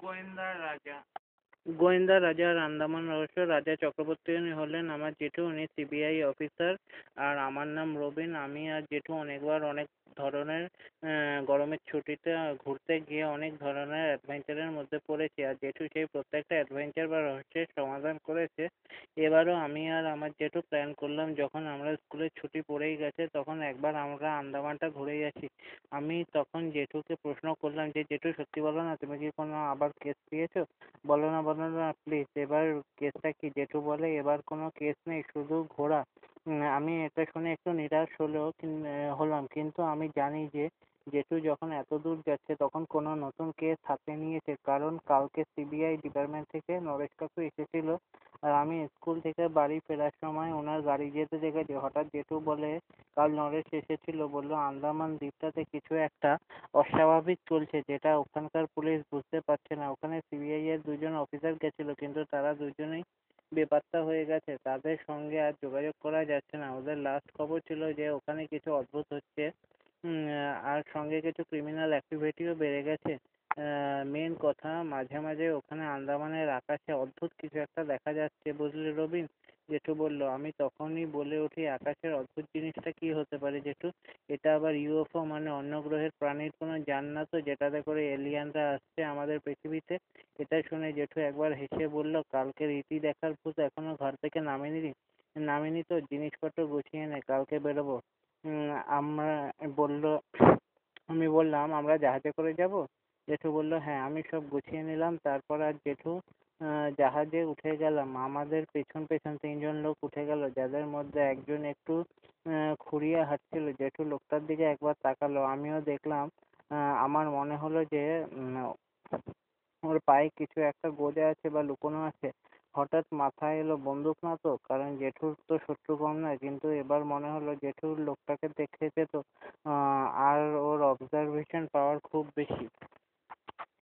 গোয়েন্দা রাজা আর আন্দামান রহস্য। রাজা চক্রবর্তী উনি হলেন আমার জেঠু, উনি সিবিআই অফিসার। আর আমার নাম রবিন। আমি আর জেঠু অনেকবার অনেক ধরনের গরমের ছুটিতে ঘুরতে গিয়ে অনেক ধরনের অ্যাডভেঞ্চারের মধ্যে পড়েছি, আর জেঠু সেই প্রত্যেকটা অ্যাডভেঞ্চার বা রহস্যের সমাধান করেছে। এবারও আমি আর আমার জেঠু প্ল্যান করলাম, যখন আমরা স্কুলের ছুটি পড়েই গেছে তখন একবার আমরা আন্দামানটা ঘুরে আসি। আমি তখন জেঠুকে প্রশ্ন করলাম যে জেঠু, সত্যি বলো না, তুমি কি কোনো আবার কেস পেয়েছো? বলো না বলো না প্লিজ, এবার কেসটা কি? জেঠু বলে, এবার কোনো কেস নেই, শুধু ঘোড়া। আমি এটা শুনে একটু নিরাশ হলাম, কিন্তু আমি জানি যে জেঠু যখন এত দূর যাচ্ছে তখন কোনো নতুন কেস হাতে নিয়েছে, কারণ কালকে সিবিআই ডিপার্টমেন্ট থেকে নরেশ কাকু এসেছিল। আর আমি স্কুল থেকে বাড়ি ফেরার সময় ওনার গাড়ি যেতে দেখেছি। হঠাৎ জেঠু বলে, কাল নরেশ এসেছিল, বললো আন্দামান দ্বীপটাতে কিছু একটা অস্বাভাবিক চলছে, যেটা ওখানকার পুলিশ বুঝতে পারছে না। ওখানে সিবিআই এর দুজন অফিসার গেছিল, কিন্তু তারা দুজনেই বেপাত্তা হয়ে গেছে। তাদের সঙ্গে আর যোগাযোগ করা যাচ্ছে না। ওদের লাস্ট খবর ছিল যে ওখানে কিছু অদ্ভুত হচ্ছে, আর সঙ্গে কিছু ক্রিমিনাল অ্যাক্টিভিটিও বেড়ে গেছে। মেন কথা, মাঝে মাঝে ওখানে আন্দামানের আকাশে অদ্ভুত কিছু একটা দেখা যাচ্ছে, বুঝলি রবিন? জেঠু বলল। আমি তখনই বলে উঠি, আকাশের অদ্ভুত জিনিসটা কি হতে পারে জেঠু? এটা আবার ইউএফও মানে অন্য গ্রহের প্রাণীর কোনো যান না তো, যেটাতে করে এলিয়ানরা আসছে আমাদের পৃথিবীতে? এটা শুনে জেঠু একবার হেসে বলল, কালকের ইতি দেখার ভূত এখনো ঘর থেকে নামেনি তো? জিনিসপত্র গুছিয়ে নে, কালকে বেরোবো। আমরা বলল আমি বললাম, আমরা জাহাজে করে যাব? জেঠু বলল, হ্যাঁ। আমি সব গুছিয়ে নিলাম। তারপর আর জেঠু জাহাজে উঠে গেলাম। আমাদের পেছন পেছন তিনজন লোক উঠে গেল, যাদের মধ্যে একজন একটু খুঁড়িয়ে হাঁটছিল। জেঠু লোকটার দিকে একবার তাকালো, আমিও দেখলাম। আমার মনে হলো যে ওর পায়ে কিছু একটা গোজা আছে বা লুকোনো আছে। হঠাৎ মাথায় এলো, বন্দুক না তো, কারণ জেঠুর তো শত্রু কম নয়। কিন্তু এবার মনে হলো জেঠুর লোকটাকে দেখেছে তো, আর ওর অবজারভেশন পাওয়ার খুব বেশি।